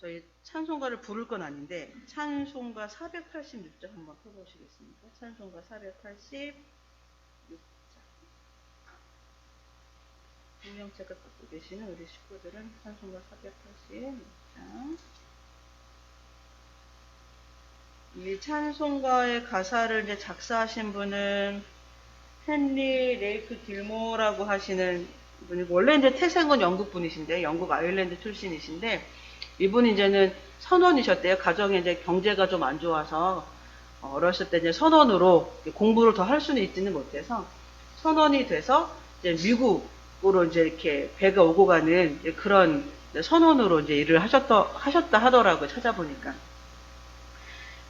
저희 찬송가를 부를 건 아닌데 찬송가 486장 한번 펴보시겠습니까? 찬송가 486장. 성경책을 갖고 계시는 우리 식구들은 찬송가 486장. 이 찬송가의 가사를 이제 작사하신 분은 헨리 레이크 길모어라고 하시는 분이고, 원래 이제 태생은 영국 분이신데, 영국 아일랜드 출신이신데, 이분이 이제는 선원이셨대요. 가정에 이제 경제가 좀 안 좋아서, 어렸을 때 이제 선원으로 공부를 더 할 수는 있지는 못해서, 선원이 돼서 이제 미국으로 이제 이렇게 배가 오고 가는 그런 선원으로 이제 일을 하셨다 하더라고요. 찾아보니까.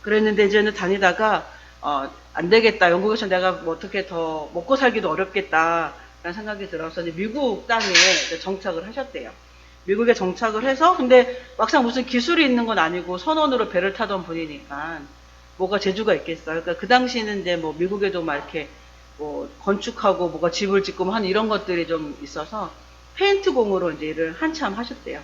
그랬는데 이제는 다니다가, 안 되겠다. 영국에서 내가 뭐 어떻게 더 먹고 살기도 어렵겠다. 라는 생각이 들어서 이제 미국 땅에 이제 정착을 하셨대요. 미국에 정착을 해서, 근데 막상 무슨 기술이 있는 건 아니고 선원으로 배를 타던 분이니까 뭐가 재주가 있겠어요. 그러니까 그 당시는 이제 뭐 미국에도 막 이렇게 뭐 건축하고 뭐가 집을 짓고 뭐 하는 이런 것들이 좀 있어서 페인트 공으로 이제 일을 한참 하셨대요.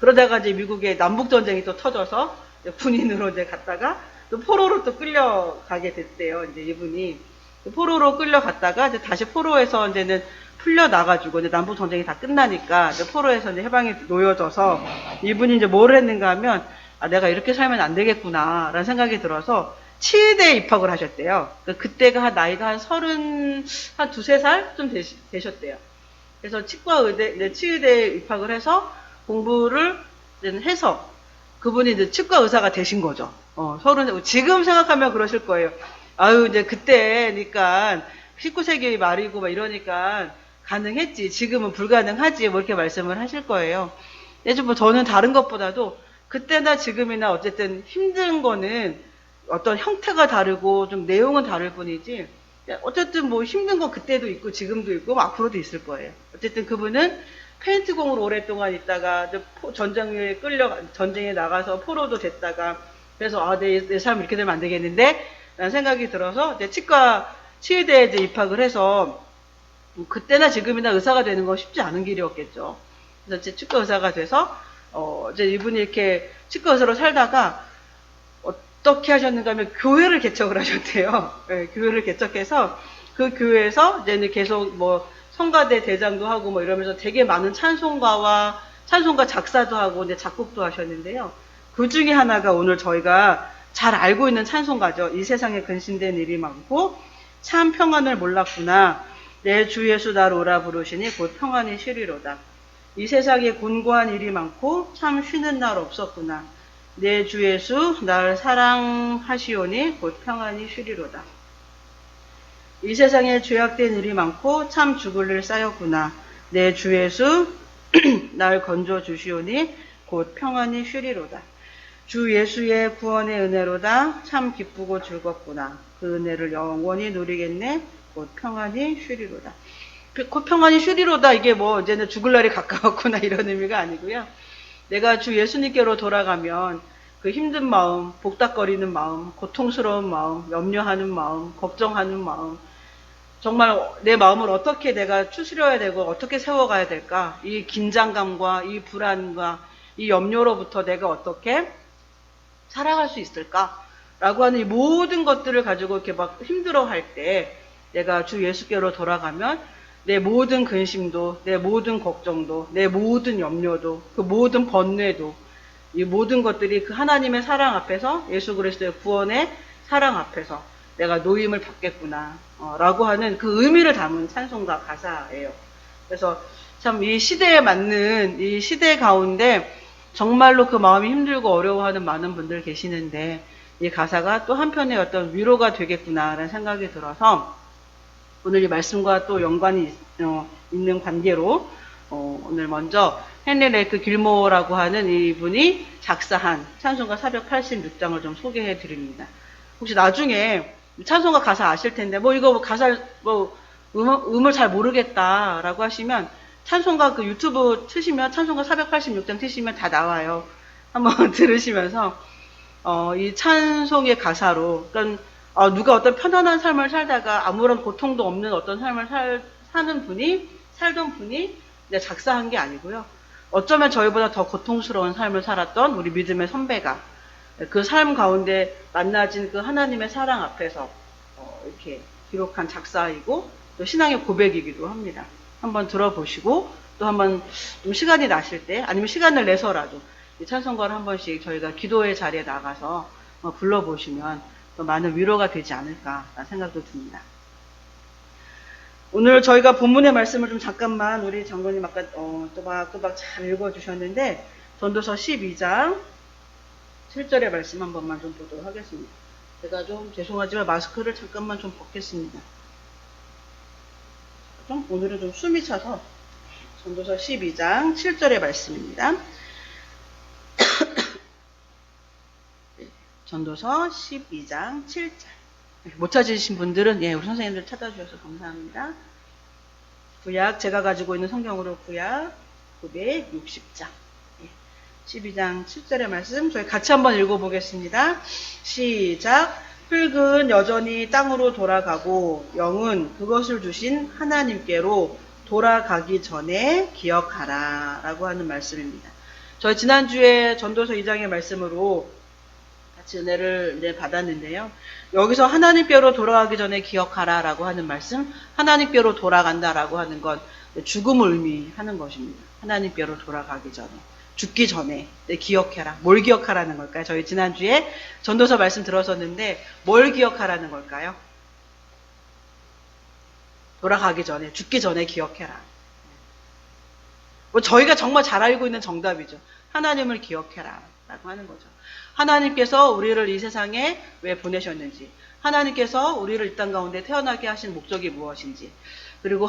그러다가 이제 미국에 남북전쟁이 또 터져서 군인으로 이제 갔다가 또 포로로 또 끌려가게 됐대요. 이제 이분이 포로로 끌려갔다가 이제 다시 포로에서 이제는 풀려나가지고 이제 남북 전쟁이 다 끝나니까 이제 포로에서 이제 해방이 놓여져서 이분이 이제 뭘 했는가 하면, 아, 내가 이렇게 살면 안 되겠구나라는 생각이 들어서 치의대에 입학을 하셨대요. 그때가 나이가 한 두세 살 좀 되셨대요. 그래서 치과의대, 치의대에 입학을 해서 공부를 해서 그분이 이제 치과 의사가 되신 거죠. 지금 생각하면 그러실 거예요. 아유, 이제 그때니까 19세기 말이고 막 이러니까 가능했지. 지금은 불가능하지. 뭐 이렇게 말씀을 하실 거예요. 뭐 저는 다른 것보다도 그때나 지금이나 어쨌든 힘든 거는 어떤 형태가 다르고 좀 내용은 다를 뿐이지, 어쨌든 뭐 힘든 거 그때도 있고 지금도 있고 뭐 앞으로도 있을 거예요. 어쨌든 그분은 페인트공으로 오랫동안 있다가 전쟁에 나가서 포로도 됐다가, 그래서 내 삶 이렇게 되면 안 되겠는데 라는 생각이 들어서 이제 치의대에 이제 입학을 해서, 그때나 지금이나 의사가 되는 건 쉽지 않은 길이었겠죠. 그래서 이제 치과 의사가 돼서 이제 이분이 이렇게 치과 의사로 살다가 어떻게 하셨는가 하면 교회를 개척을 하셨대요. 네, 교회를 개척해서 그 교회에서 이제는 계속 뭐 성가대 대장도 하고 뭐 이러면서 되게 많은 찬송가 작사도 하고 이제 작곡도 하셨는데요. 그 중에 하나가 오늘 저희가 잘 알고 있는 찬송가죠. 이 세상에 근심된 일이 많고 참 평안을 몰랐구나. 내 주 예수 나를 오라 부르시니 곧 평안이 쉬리로다. 이 세상에 곤고한 일이 많고 참 쉬는 날 없었구나. 내 주 예수 나를 사랑하시오니 곧 평안이 쉬리로다. 이 세상에 죄악된 일이 많고 참 죽을 일 쌓였구나. 내 주 예수 날 건져 주시오니 곧 평안이 쉬리로다. 주 예수의 구원의 은혜로다. 참 기쁘고 즐겁구나. 그 은혜를 영원히 누리겠네. 곧 평안이 쉬리로다. 곧 평안이 쉬리로다. 이게 뭐 이제는 죽을 날이 가까웠구나 이런 의미가 아니고요. 내가 주 예수님께로 돌아가면 그 힘든 마음, 복닥거리는 마음, 고통스러운 마음, 염려하는 마음, 걱정하는 마음, 정말 내 마음을 어떻게 내가 추스려야 되고 어떻게 세워가야 될까? 이 긴장감과 이 불안과 이 염려로부터 내가 어떻게 살아갈 수 있을까라고 하는 이 모든 것들을 가지고 이렇게 막 힘들어할 때, 내가 주 예수께로 돌아가면 내 모든 근심도, 내 모든 걱정도, 내 모든 염려도, 그 모든 번뇌도, 이 모든 것들이 그 하나님의 사랑 앞에서, 예수 그리스도의 구원의 사랑 앞에서 내가 노임을 받겠구나 라고 하는 그 의미를 담은 찬송가 가사예요. 그래서 참 이 시대에 맞는, 이 시대 가운데 정말로 그 마음이 힘들고 어려워하는 많은 분들 계시는데, 이 가사가 또 한편의 어떤 위로가 되겠구나라는 생각이 들어서 오늘 이 말씀과 또 연관이 있는 관계로 오늘 먼저 헨리 레이크 길모어라고 하는 이분이 작사한 찬송가 486장을 좀 소개해 드립니다. 혹시 나중에 찬송가 가사 아실 텐데 이거 가사 음을 잘 모르겠다라고 하시면 찬송가 그 유튜브 트시면 찬송가 486장 트시면 다 나와요. 한번 들으시면서 이 찬송의 가사로, 그러니까 누가 어떤 편안한 삶을 살다가 아무런 고통도 없는 어떤 삶을 살던 분이 작사한 게 아니고요. 어쩌면 저희보다 더 고통스러운 삶을 살았던 우리 믿음의 선배가 그 삶 가운데 만나진 그 하나님의 사랑 앞에서 이렇게 기록한 작사이고 또 신앙의 고백이기도 합니다. 한번 들어보시고 또 한번 좀 시간이 나실 때 아니면 시간을 내서라도 이 찬송가를 한 번씩 저희가 기도의 자리에 나가서 불러보시면 또 많은 위로가 되지 않을까라는 생각도 듭니다. 오늘 저희가 본문의 말씀을 좀 잠깐만 우리 장로님 아까 또박또박 잘 읽어주셨는데 전도서 12장 7절의 말씀 한 번만 좀 보도록 하겠습니다. 제가 좀 죄송하지만 마스크를 잠깐만 좀 벗겠습니다. 오늘은 좀 숨이 차서 전도서 12장 7절의 말씀입니다. 전도서 12장 7절. 못 찾으신 분들은 우리 선생님들 찾아주셔서 감사합니다. 구약 제가 가지고 있는 성경으로 구약 960장 12장 7절의 말씀 저희 같이 한번 읽어보겠습니다. 시작. 흙은 여전히 땅으로 돌아가고 영은 그것을 주신 하나님께로 돌아가기 전에 기억하라 라고 하는 말씀입니다. 저희 지난주에 전도서 2장의 말씀으로 같이 은혜를 받았는데요. 여기서 하나님께로 돌아가기 전에 기억하라 라고 하는 말씀, 하나님께로 돌아간다라고 하는 건 죽음을 의미하는 것입니다. 하나님께로 돌아가기 전에, 죽기 전에 기억해라. 뭘 기억하라는 걸까요? 저희 지난주에 전도서 말씀 들었었는데 뭘 기억하라는 걸까요? 돌아가기 전에, 죽기 전에 기억해라. 저희가 정말 잘 알고 있는 정답이죠. 하나님을 기억해라 라고 하는 거죠. 하나님께서 우리를 이 세상에 왜 보내셨는지, 하나님께서 우리를 이 땅 가운데 태어나게 하신 목적이 무엇인지, 그리고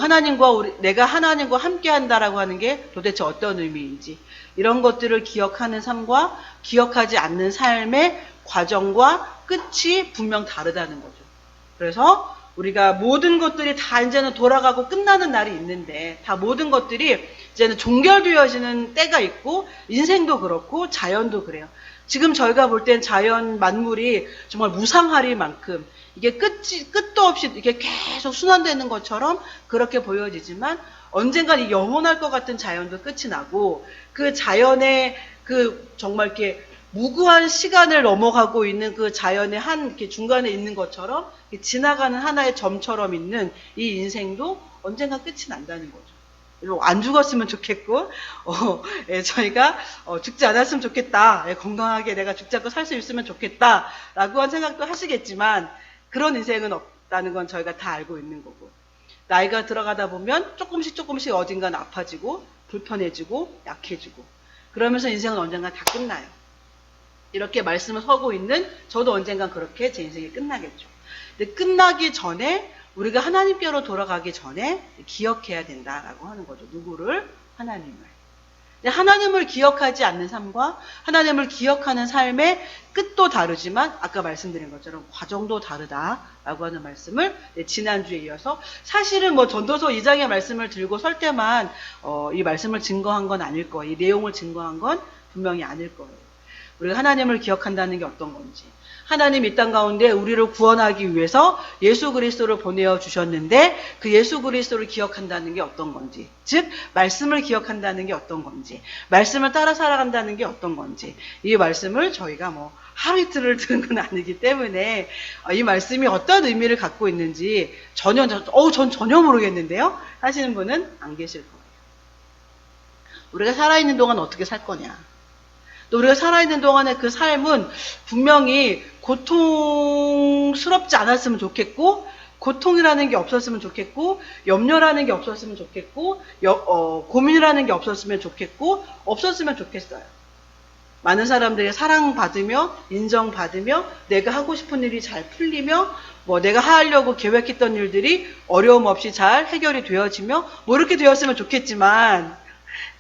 내가 하나님과 함께 한다라고 하는 게 도대체 어떤 의미인지, 이런 것들을 기억하는 삶과 기억하지 않는 삶의 과정과 끝이 분명 다르다는 거죠. 그래서 우리가 모든 것들이 다 이제는 돌아가고 끝나는 날이 있는데, 다 모든 것들이 이제는 종결되어지는 때가 있고, 인생도 그렇고, 자연도 그래요. 지금 저희가 볼 땐 자연 만물이 정말 무상하리만큼 이게 끝도 없이 이게 계속 순환되는 것처럼 그렇게 보여지지만 언젠간 이 영원할 것 같은 자연도 끝이 나고 그 자연의 그 정말 이렇게 무구한 시간을 넘어가고 있는 그 자연의 이렇게 중간에 있는 것처럼 지나가는 하나의 점처럼 있는 이 인생도 언젠가 끝이 난다는 거죠. 안 죽었으면 좋겠고, 저희가 죽지 않았으면 좋겠다. 건강하게 내가 죽지 않고 살 수 있으면 좋겠다. 라고 한 생각도 하시겠지만, 그런 인생은 없다는 건 저희가 다 알고 있는 거고. 나이가 들어가다 보면 조금씩 어딘가는 아파지고, 불편해지고, 약해지고. 그러면서 인생은 언젠가 다 끝나요. 이렇게 말씀을 서고 있는 저도 언젠간 그렇게 제 인생이 끝나겠죠. 근데 끝나기 전에 우리가 하나님께로 돌아가기 전에 기억해야 된다라고 하는 거죠. 누구를? 하나님을. 하나님을 기억하지 않는 삶과 하나님을 기억하는 삶의 끝도 다르지만 아까 말씀드린 것처럼 과정도 다르다라고 하는 말씀을 지난주에 이어서 사실은 전도서 2장의 말씀을 들고 설 때만 이 말씀을 증거한 건 아닐 거예요. 이 내용을 증거한 건 분명히 아닐 거예요. 우리가 하나님을 기억한다는 게 어떤 건지, 하나님 이 땅 가운데 우리를 구원하기 위해서 예수 그리스도를 보내어 주셨는데 그 예수 그리스도를 기억한다는 게 어떤 건지, 즉 말씀을 기억한다는 게 어떤 건지, 말씀을 따라 살아간다는 게 어떤 건지, 이 말씀을 저희가 하루 이틀을 들은 건 아니기 때문에 이 말씀이 어떤 의미를 갖고 있는지 전 전혀 모르겠는데요 하시는 분은 안 계실 거예요. 우리가 살아있는 동안 어떻게 살 거냐, 또 우리가 살아있는 동안의 그 삶은 분명히 고통스럽지 않았으면 좋겠고, 고통이라는 게 없었으면 좋겠고, 염려라는 게 없었으면 좋겠고, 고민이라는 게 없었으면 좋겠고, 없었으면 좋겠어요. 많은 사람들이 사랑받으며, 인정받으며, 내가 하고 싶은 일이 잘 풀리며, 내가 하려고 계획했던 일들이 어려움 없이 잘 해결이 되어지며, 이렇게 되었으면 좋겠지만,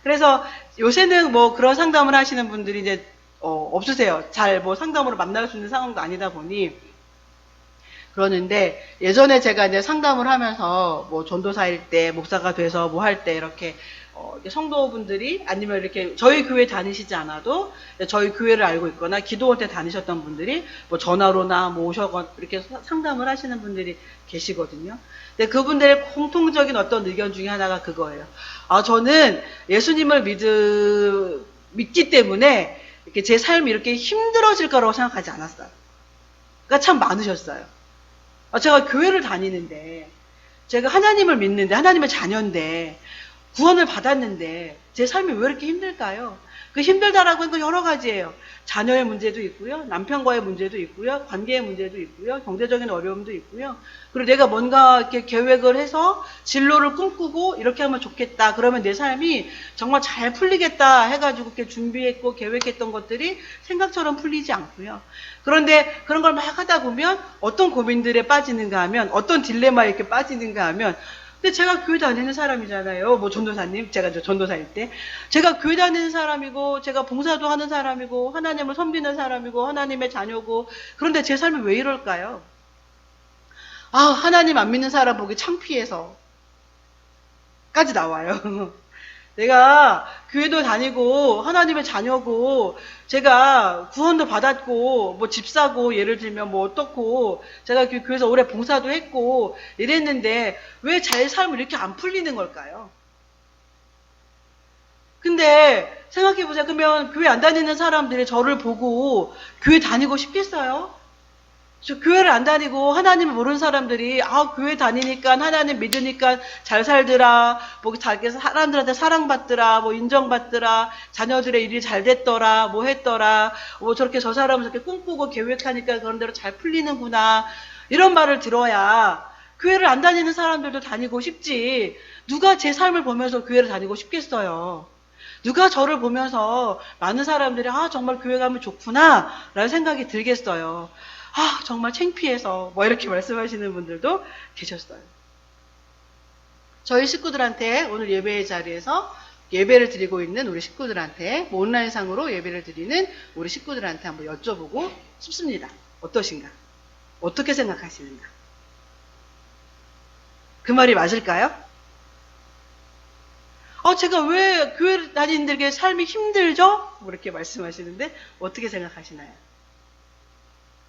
그래서 요새는 그런 상담을 하시는 분들이 이제 없으세요. 잘 상담으로 만날 수 있는 상황도 아니다 보니. 그러는데 예전에 제가 이제 상담을 하면서 전도사일 때, 목사가 돼서 할 때 이렇게 성도분들이 아니면 이렇게 저희 교회 다니시지 않아도 저희 교회를 알고 있거나 기도원 때 다니셨던 분들이 전화로나 오셔서 이렇게 상담을 하시는 분들이 계시거든요. 근데 그분들의 공통적인 어떤 의견 중에 하나가 그거예요. 저는 예수님을 믿기 때문에 이렇게 제 삶이 이렇게 힘들어질 거라고 생각하지 않았어요. 그러니까 참 많으셨어요. 제가 교회를 다니는데, 제가 하나님을 믿는데, 하나님의 자녀인데, 구원을 받았는데, 제 삶이 왜 이렇게 힘들까요? 그 힘들다라고 하는 건 여러 가지예요. 자녀의 문제도 있고요. 남편과의 문제도 있고요. 관계의 문제도 있고요. 경제적인 어려움도 있고요. 그리고 내가 뭔가 이렇게 계획을 해서 진로를 꿈꾸고 이렇게 하면 좋겠다. 그러면 내 삶이 정말 잘 풀리겠다 해가지고 이렇게 준비했고 계획했던 것들이 생각처럼 풀리지 않고요. 그런데 그런 걸 막 하다 보면 어떤 고민들에 빠지는가 하면 어떤 딜레마에 이렇게 빠지는가 하면 근데 제가 교회 다니는 사람이잖아요. 뭐 전도사님, 제가 전도사일 때. 제가 교회 다니는 사람이고, 제가 봉사도 하는 사람이고, 하나님을 섬기는 사람이고, 하나님의 자녀고, 그런데 제 삶이 왜 이럴까요? 하나님 안 믿는 사람 보기 창피해서. 까지 나와요. 내가 교회도 다니고 하나님의 자녀고 제가 구원도 받았고 뭐 집 사고 예를 들면 뭐 어떻고 제가 교회에서 오래 봉사도 했고 이랬는데 왜 제 삶을 이렇게 안 풀리는 걸까요? 근데 생각해보세요. 그러면 교회 안 다니는 사람들이 저를 보고 교회 다니고 싶겠어요? 저 교회를 안 다니고 하나님을 모르는 사람들이 교회 다니니까 하나님 믿으니까 잘 살더라, 뭐 자기 사람들한테 사랑받더라, 뭐 인정받더라, 자녀들의 일이 잘 됐더라, 뭐 했더라, 뭐 저렇게 저 사람은 저렇게 꿈꾸고 계획하니까 그런 대로 잘 풀리는구나 이런 말을 들어야 교회를 안 다니는 사람들도 다니고 싶지. 누가 제 삶을 보면서 교회를 다니고 싶겠어요? 누가 저를 보면서 많은 사람들이 정말 교회 가면 좋구나 라는 생각이 들겠어요. 정말 창피해서 뭐 이렇게 말씀하시는 분들도 계셨어요. 저희 식구들한테 오늘 예배의 자리에서 예배를 드리고 있는 우리 식구들한테 뭐 온라인상으로 예배를 드리는 우리 식구들한테 한번 여쭤보고 싶습니다. 어떠신가? 어떻게 생각하시는가? 그 말이 맞을까요? 제가 왜 교회 다니는데 삶이 힘들죠? 뭐 이렇게 말씀하시는데 어떻게 생각하시나요?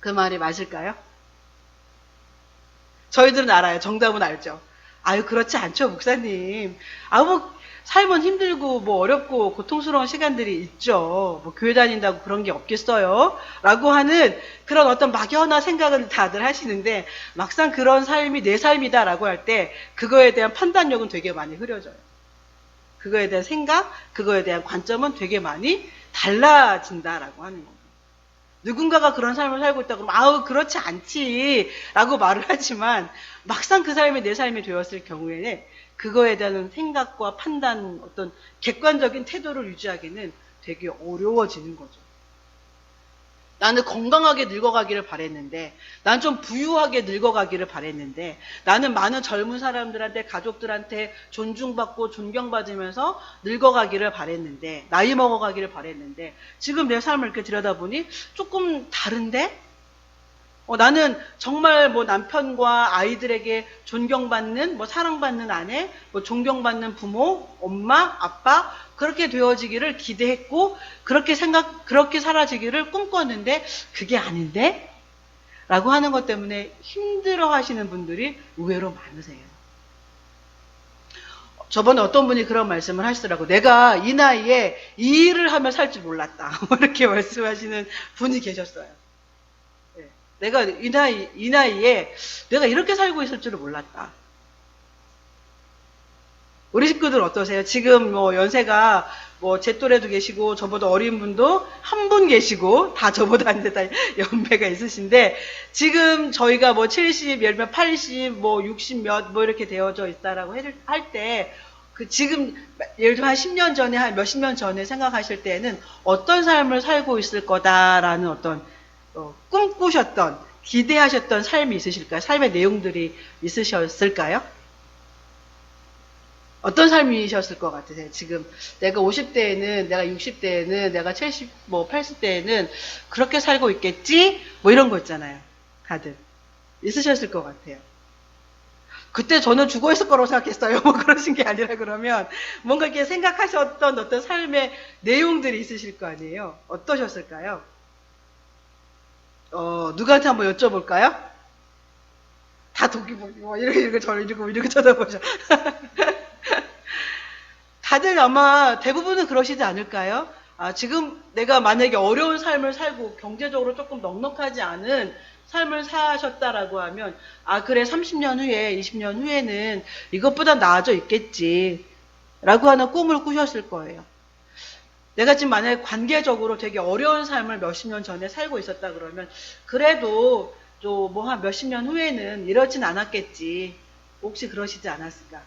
그 말이 맞을까요? 저희들은 알아요. 정답은 알죠. 그렇지 않죠, 목사님. 뭐 삶은 힘들고 뭐 어렵고 고통스러운 시간들이 있죠. 뭐 교회 다닌다고 그런 게 없겠어요? 라고 하는 그런 어떤 막연한 생각은 다들 하시는데 막상 그런 삶이 내 삶이다라고 할 때 그거에 대한 판단력은 되게 많이 흐려져요. 그거에 대한 생각, 그거에 대한 관점은 되게 많이 달라진다라고 하는 겁니다. 누군가가 그런 삶을 살고 있다 그러면 그렇지 않지 라고 말을 하지만 막상 그 삶이 내 삶이 되었을 경우에는 그거에 대한 생각과 판단 어떤 객관적인 태도를 유지하기는 되게 어려워지는 거죠. 나는 건강하게 늙어가기를 바랬는데 난 좀 부유하게 늙어가기를 바랬는데 나는 많은 젊은 사람들한테 가족들한테 존중받고 존경받으면서 늙어가기를 바랬는데 나이 먹어가기를 바랬는데 지금 내 삶을 이렇게 들여다보니 조금 다른데 나는 정말 뭐 남편과 아이들에게 존경받는 뭐 사랑받는 아내 뭐 존경받는 부모 엄마 아빠 그렇게 되어지기를 기대했고 그렇게 살아지기를 꿈꿨는데 그게 아닌데? 라고 하는 것 때문에 힘들어 하시는 분들이 의외로 많으세요. 저번에 어떤 분이 그런 말씀을 하시더라고. 내가 이 나이에 이 일을 하며 살 줄 몰랐다. 이렇게 말씀하시는 분이 계셨어요. 내가 이 나이에 내가 이렇게 살고 있을 줄을 몰랐다. 우리 식구들 어떠세요? 지금 뭐 연세가 뭐 제 또래도 계시고 저보다 어린 분도 한 분 계시고 다 저보다 한 대 다 연배가 있으신데 지금 저희가 뭐 70, 열몇 80, 뭐 60 몇 뭐 이렇게 되어져 있다라고 할 때 그 지금 예를 들어 한 10년 전에 한 몇십 년 전에 생각하실 때에는 어떤 삶을 살고 있을 거다라는 어떤 꿈꾸셨던 기대하셨던 삶이 있으실까요? 삶의 내용들이 있으셨을까요? 어떤 삶이셨을 것 같으세요? 지금 내가 50대에는 내가 60대에는 내가 70, 뭐 80대에는 그렇게 살고 있겠지? 뭐 이런 거 있잖아요. 다들 있으셨을 것 같아요. 그때 저는 죽어 있을 거라고 생각했어요. 뭐 그러신 게 아니라 그러면 뭔가 이렇게 생각하셨던 어떤 삶의 내용들이 있으실 거 아니에요. 어떠셨을까요? 누구한테 한번 여쭤볼까요? 다 독이 보고 이렇게 저를 이러고 쳐다보죠. 다들 아마 대부분은 그러시지 않을까요? 지금 내가 만약에 어려운 삶을 살고 경제적으로 조금 넉넉하지 않은 삶을 사셨다라고 하면, 그래, 30년 후에, 20년 후에는 이것보다 나아져 있겠지. 라고 하는 꿈을 꾸셨을 거예요. 내가 지금 만약에 관계적으로 되게 어려운 삶을 몇십 년 전에 살고 있었다 그러면, 그래도 뭐 한 몇십 년 후에는 이러진 않았겠지. 혹시 그러시지 않았을까?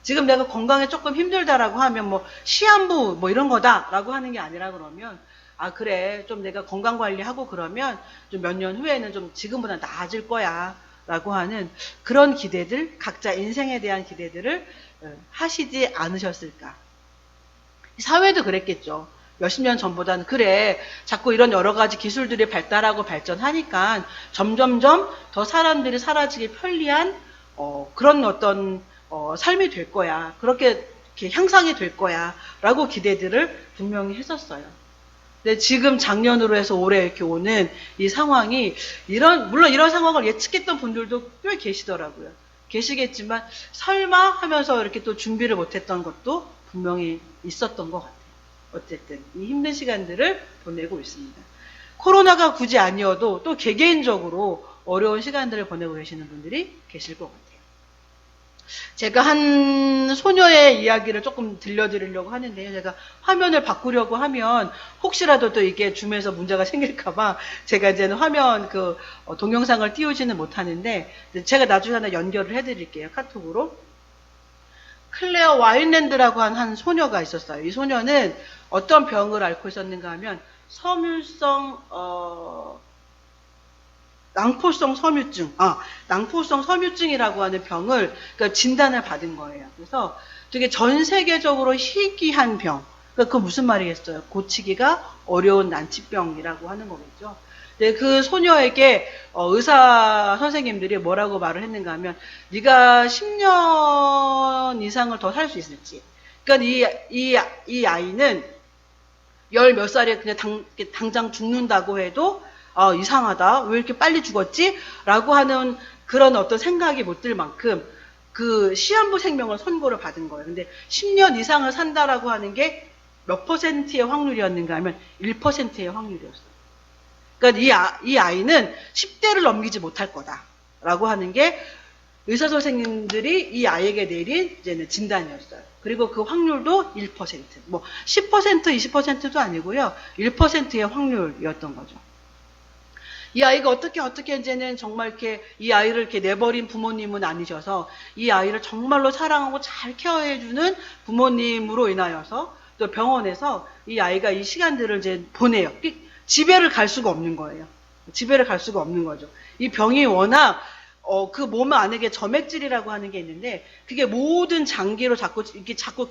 지금 내가 건강에 조금 힘들다라고 하면 뭐 시한부 뭐 이런 거다라고 하는 게 아니라 그러면, 그래, 좀 내가 건강 관리하고 그러면 좀 몇 년 후에는 좀 지금보다 나아질 거야 라고 하는 그런 기대들, 각자 인생에 대한 기대들을 하시지 않으셨을까? 사회도 그랬겠죠. 몇십 년 전보다는, 그래, 자꾸 이런 여러 가지 기술들이 발달하고 발전하니까 점점점 더 사람들이 살아지기 편리한 그런 어떤 삶이 될 거야. 그렇게 이렇게 향상이 될 거야. 라고 기대들을 분명히 했었어요. 근데 지금 작년으로 해서 올해 이렇게 오는 이 상황이, 물론 이런 상황을 예측했던 분들도 꽤 계시더라고요. 계시겠지만 설마 하면서 이렇게 또 준비를 못했던 것도 분명히 있었던 것 같아요. 어쨌든 이 힘든 시간들을 보내고 있습니다. 코로나가 굳이 아니어도 또 개개인적으로 어려운 시간들을 보내고 계시는 분들이 계실 것 같아요. 제가 한 소녀의 이야기를 조금 들려드리려고 하는데요. 제가 화면을 바꾸려고 하면 혹시라도 또 이게 줌에서 문제가 생길까봐 제가 이제는 화면 동영상을 띄우지는 못하는데, 제가 나중에 하나 연결을 해드릴게요. 카톡으로. 클레어 와일랜드라고 한 소녀가 있었어요. 이 소녀는 어떤 병을 앓고 있었는가 하면 낭포성 섬유증이라고 하는 병을, 그러니까 진단을 받은 거예요. 그래서 되게 전 세계적으로 희귀한 병. 그러니까 그 무슨 말이겠어요? 고치기가 어려운 난치병이라고 하는 거겠죠. 근데 그 소녀에게 의사 선생님들이 뭐라고 말을 했는가 하면, 네가 10년 이상을 더 살 수 있을지. 그러니까 이 아이는 열 몇 살에 그냥 당장 죽는다고 해도 이상하다. 왜 이렇게 빨리 죽었지? 라고 하는 그런 어떤 생각이 못 들 만큼 그 시한부 생명을 선고를 받은 거예요. 근데 10년 이상을 산다라고 하는 게 몇 퍼센트의 확률이었는가 하면 1%의 확률이었어요. 그러니까 이 아이는 10대를 넘기지 못할 거다라고 하는 게 의사 선생님들이 이 아이에게 내린 이제는 진단이었어요. 그리고 그 확률도 1%, 뭐 10%, 20%도 아니고요, 1%의 확률이었던 거죠. 이 아이가 어떻게 이제는 정말 이렇게 이 아이를 이렇게 내버린 부모님은 아니셔서 이 아이를 정말로 사랑하고 잘 케어해주는 부모님으로 인하여서 또 병원에서 이 아이가 이 시간들을 이제 보내요. 집에를 갈 수가 없는 거예요. 집에를 갈 수가 없는 거죠. 이 병이 워낙 그 몸 안에 점액질이라고 하는 게 있는데, 그게 모든 장기로 자꾸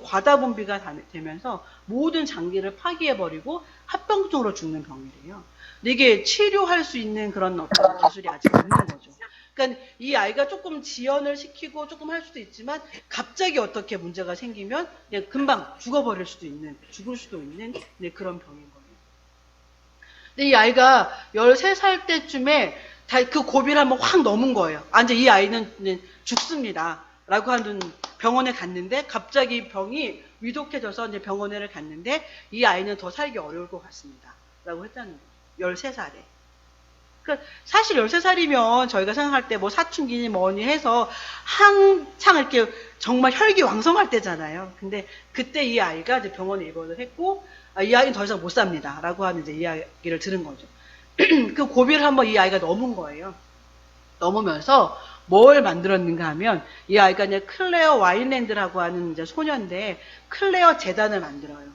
과다분비가 되면서 모든 장기를 파괴해버리고 합병증으로 죽는 병이래요. 근데 이게 치료할 수 있는 그런 어떤 기술이 아직 없는 거죠. 그러니까 이 아이가 조금 지연을 시키고 조금 할 수도 있지만, 갑자기 어떻게 문제가 생기면 그냥 금방 죽을 수도 있는 그런 병인 거예요. 근데 이 아이가 13살 때쯤에 그 고비를 한번 확 넘은 거예요. 이제 이 아이는 죽습니다. 라고 하는 병원에 갔는데, 갑자기 병이 위독해져서 이제 병원에 갔는데, 이 아이는 더 살기 어려울 것 같습니다. 라고 했다는 거예요. 13살에. 그러니까 사실 13살이면 저희가 생각할 때 뭐 사춘기니 뭐니 해서 한창 이렇게 정말 혈기왕성할 때잖아요. 근데 그때 이 아이가 이제 병원에 입원을 했고, 이 아이는 더 이상 못 삽니다. 라고 하는 이제 이야기를 들은 거죠. 그 고비를 한번 이 아이가 넘은 거예요. 넘으면서 뭘 만들었는가 하면, 이 아이가 이제 클레어 와일랜드라고 하는 이제 소녀인데, 클레어 재단을 만들어요.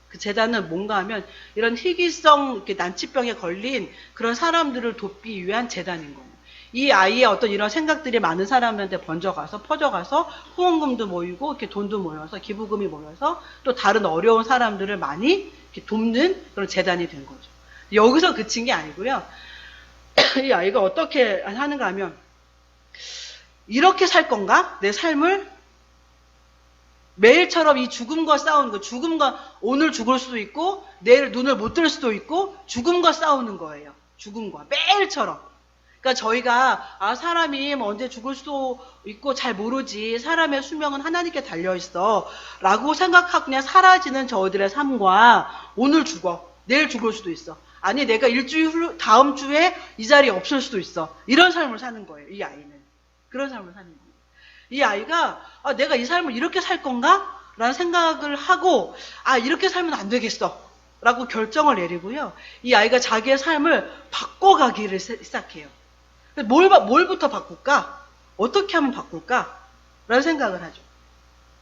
그 재단은 뭔가 하면 이런 희귀성 이렇게 난치병에 걸린 그런 사람들을 돕기 위한 재단인 거예요. 이 아이의 어떤 이런 생각들이 많은 사람한테 퍼져가서 후원금도 모이고 이렇게 돈도 모여서 기부금이 모여서 또 다른 어려운 사람들을 많이 이렇게 돕는 그런 재단이 된 거죠. 여기서 그친 게 아니고요. 이 아이가 어떻게 하는가 하면, 이렇게 살 건가? 내 삶을 매일처럼 이 죽음과 싸우는 거, 오늘 죽을 수도 있고 내일 눈을 못 뜰 수도 있고 죽음과 싸우는 거예요. 죽음과 매일처럼. 그러니까 저희가 사람이 뭐 언제 죽을 수도 있고 잘 모르지. 사람의 수명은 하나님께 달려 있어. 라고 생각하고 그냥 사라지는 저들의 삶과 오늘 죽어. 내일 죽을 수도 있어. 아니 내가 일주일 후 다음 주에 이 자리에 없을 수도 있어. 이런 삶을 사는 거예요. 이 아이는. 그런 삶을 사는 거예요. 이 아이가 내가 이 삶을 이렇게 살 건가? 라는 생각을 하고 이렇게 살면 안 되겠어. 라고 결정을 내리고요. 이 아이가 자기의 삶을 바꿔가기를 시작해요. 뭘부터 바꿀까? 어떻게 하면 바꿀까? 라는 생각을 하죠.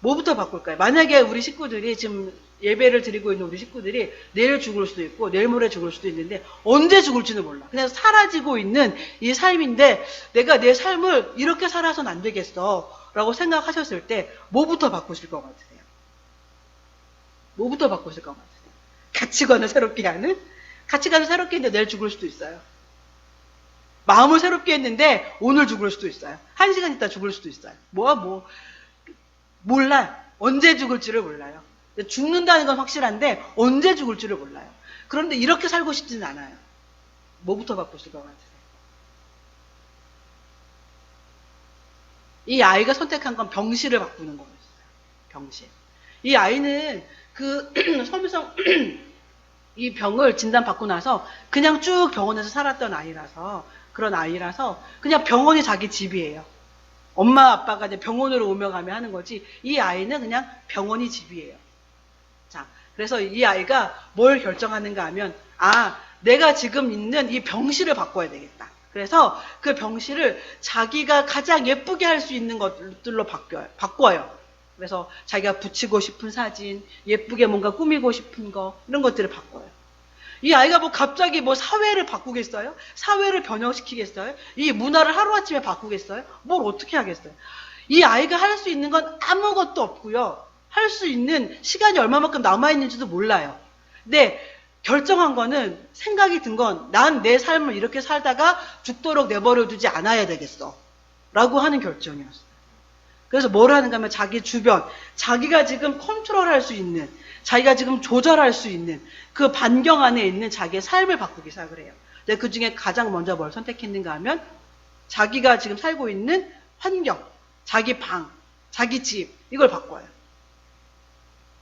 뭐부터 바꿀까요? 만약에 우리 식구들이 지금 예배를 드리고 있는 우리 식구들이 내일 죽을 수도 있고 내일 모레 죽을 수도 있는데 언제 죽을지는 몰라. 그냥 사라지고 있는 이 삶인데 내가 내 삶을 이렇게 살아서는 안 되겠어. 라고 생각하셨을 때 뭐부터 바꾸실 것 같으세요? 뭐부터 바꾸실 것 같으세요? 가치관을 새롭게 하는? 가치관을 새롭게 했는데 내일 죽을 수도 있어요. 마음을 새롭게 했는데 오늘 죽을 수도 있어요. 1시간 있다 죽을 수도 있어요. 몰라요. 언제 죽을지를 몰라요. 죽는다는 건 확실한데 언제 죽을지를 몰라요. 그런데 이렇게 살고 싶지는 않아요. 뭐부터 바꾸실 것 같으세요? 이 아이가 선택한 건 병실을 바꾸는 거였어요. 병실. 이 아이는 그 섬유성 이 병을 진단받고 나서 그냥 쭉 병원에서 살았던 아이라서 그런 아이라서 그냥 병원이 자기 집이에요. 엄마 아빠가 이제 병원으로 오며 가며 하는 거지 이 아이는 그냥 병원이 집이에요. 자, 그래서 이 아이가 뭘 결정하는가 하면 내가 지금 있는 이 병실을 바꿔야 되겠다. 그래서 그 병실을 자기가 가장 예쁘게 할 수 있는 것들로 바꿔요. 그래서 자기가 붙이고 싶은 사진, 예쁘게 뭔가 꾸미고 싶은 거 이런 것들을 바꿔요. 이 아이가 갑자기 사회를 바꾸겠어요? 사회를 변형시키겠어요? 이 문화를 하루아침에 바꾸겠어요? 뭘 어떻게 하겠어요? 이 아이가 할 수 있는 건 아무것도 없고요. 할 수 있는 시간이 얼마만큼 남아있는지도 몰라요. 근데 결정한 거는 생각이 든 건 난 내 삶을 이렇게 살다가 죽도록 내버려 두지 않아야 되겠어. 라고 하는 결정이었어요. 그래서 뭘 하는가 하면 자기 주변, 자기가 지금 컨트롤할 수 있는, 자기가 지금 조절할 수 있는 그 반경 안에 있는 자기의 삶을 바꾸기 시작을 해요. 근데 그 중에 가장 먼저 뭘 선택했는가 하면 자기가 지금 살고 있는 환경, 자기 방, 자기 집, 이걸 바꿔요.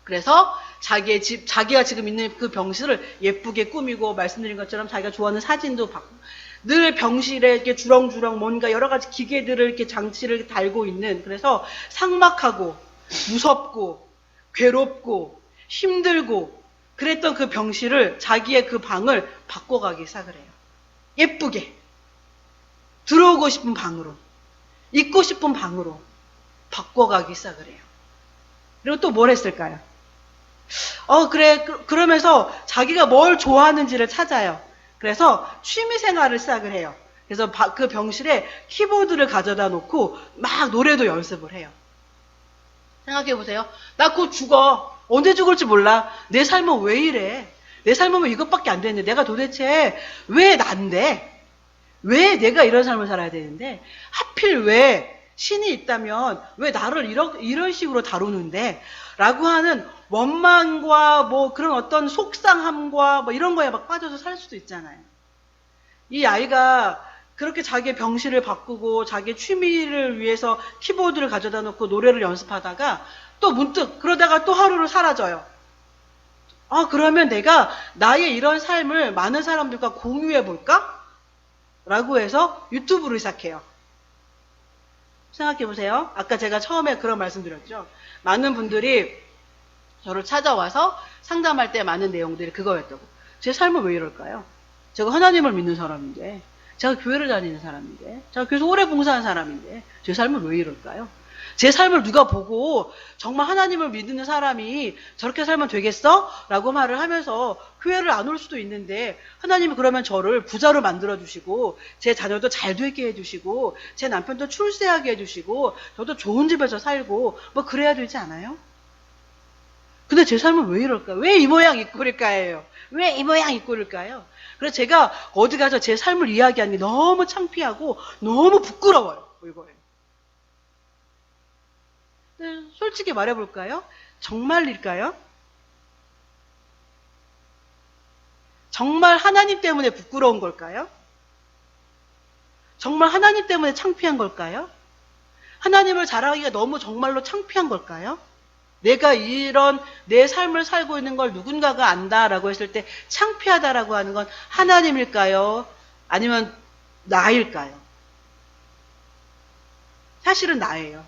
그래서 자기의 집, 자기가 지금 있는 그 병실을 예쁘게 꾸미고 말씀드린 것처럼 자기가 좋아하는 사진도 바꾸고 늘 병실에 이렇게 주렁주렁 뭔가 여러 가지 기계들을 이렇게 장치를 달고 있는 그래서 삭막하고 무섭고 괴롭고 힘들고 그랬던 그 병실을 자기의 그 방을 바꿔가기 시작을 해요. 예쁘게 들어오고 싶은 방으로 있고 싶은 방으로 바꿔가기 시작을 해요. 그리고 또 뭘 했을까요? 그러면서 자기가 뭘 좋아하는지를 찾아요. 그래서 취미생활을 시작을 해요. 그래서 그 병실에 키보드를 가져다 놓고 막 노래도 연습을 해요. 생각해보세요. 나 곧 죽어. 언제 죽을지 몰라. 내 삶은 왜 이래? 내 삶은 왜 이것밖에 안 되는데 내가 도대체 왜 난데? 왜 내가 이런 삶을 살아야 되는데? 하필 왜 신이 있다면 왜 나를 이런 식으로 다루는데? 라고 하는 원망과 그런 어떤 속상함과 이런 거에 막 빠져서 살 수도 있잖아요. 이 아이가 그렇게 자기의 병실을 바꾸고 자기의 취미를 위해서 키보드를 가져다 놓고 노래를 연습하다가 또 문득 그러다가 또 하루를 사라져요. 그러면 내가 나의 이런 삶을 많은 사람들과 공유해 볼까? 라고 해서 유튜브를 시작해요. 생각해 보세요. 아까 제가 처음에 그런 말씀 드렸죠. 많은 분들이 저를 찾아와서 상담할 때 많은 내용들이 그거였다고. 제 삶은 왜 이럴까요? 제가 하나님을 믿는 사람인데, 제가 교회를 다니는 사람인데, 제가 교회에서 오래 봉사한 사람인데, 제 삶은 왜 이럴까요? 제 삶을 누가 보고 정말 하나님을 믿는 사람이 저렇게 살면 되겠어? 라고 말을 하면서 교회를 안 올 수도 있는데 하나님이 그러면 저를 부자로 만들어주시고 제 자녀도 잘 되게 해주시고 제 남편도 출세하게 해주시고 저도 좋은 집에서 살고 그래야 되지 않아요? 근데 제 삶은 왜 이럴까요? 왜 이 모양 이 꼴일까요? 왜 이 모양 이 꼴일까요? 그래서 제가 어디 가서 제 삶을 이야기하는 게 너무 창피하고 너무 부끄러워요. 이거예요. 솔직히 말해볼까요? 정말일까요? 정말 하나님 때문에 부끄러운 걸까요? 정말 하나님 때문에 창피한 걸까요? 하나님을 자랑하기가 너무 정말로 창피한 걸까요? 내가 이런 내 삶을 살고 있는 걸 누군가가 안다라고 했을 때 창피하다라고 하는 건 하나님일까요? 아니면 나일까요? 사실은 나예요.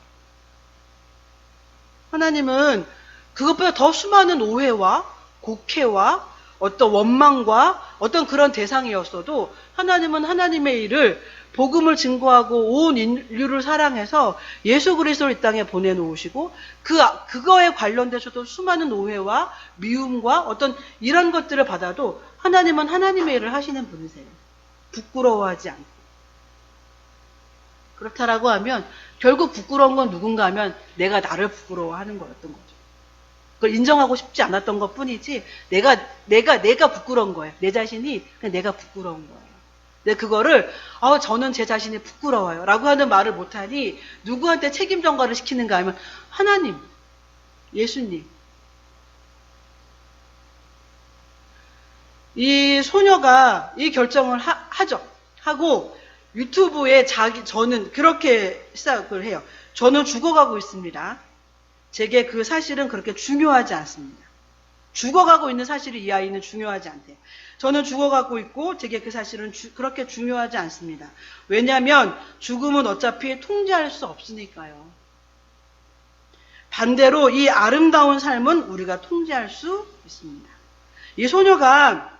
하나님은 그것보다 더 수많은 오해와 곡해와 어떤 원망과 어떤 그런 대상이었어도 하나님은 하나님의 일을 복음을 증거하고 온 인류를 사랑해서 예수 그리스도를 이 땅에 보내놓으시고 그거에 관련돼서도 수많은 오해와 미움과 어떤 이런 것들을 받아도 하나님은 하나님의 일을 하시는 분이세요. 부끄러워하지 않고. 그렇다라고 하면 결국 부끄러운 건 누군가 하면 내가 나를 부끄러워하는 거였던 거죠. 그걸 인정하고 싶지 않았던 것 뿐이지 내가 부끄러운 거예요. 내 자신이 그냥 내가 부끄러운 거예요. 근데 그거를 저는 제 자신이 부끄러워요 라고 하는 말을 못하니 누구한테 책임 전가를 시키는가 하면 하나님, 예수님. 이 소녀가 이 결정을 하고 유튜브에 저는 그렇게 시작을 해요. 저는 죽어가고 있습니다. 제게 그 사실은 그렇게 중요하지 않습니다. 죽어가고 있는 사실이 이 아이는 중요하지 않대요. 저는 죽어가고 있고 제게 그 사실은 그렇게 중요하지 않습니다. 왜냐하면 죽음은 어차피 통제할 수 없으니까요. 반대로 이 아름다운 삶은 우리가 통제할 수 있습니다. 이 소녀가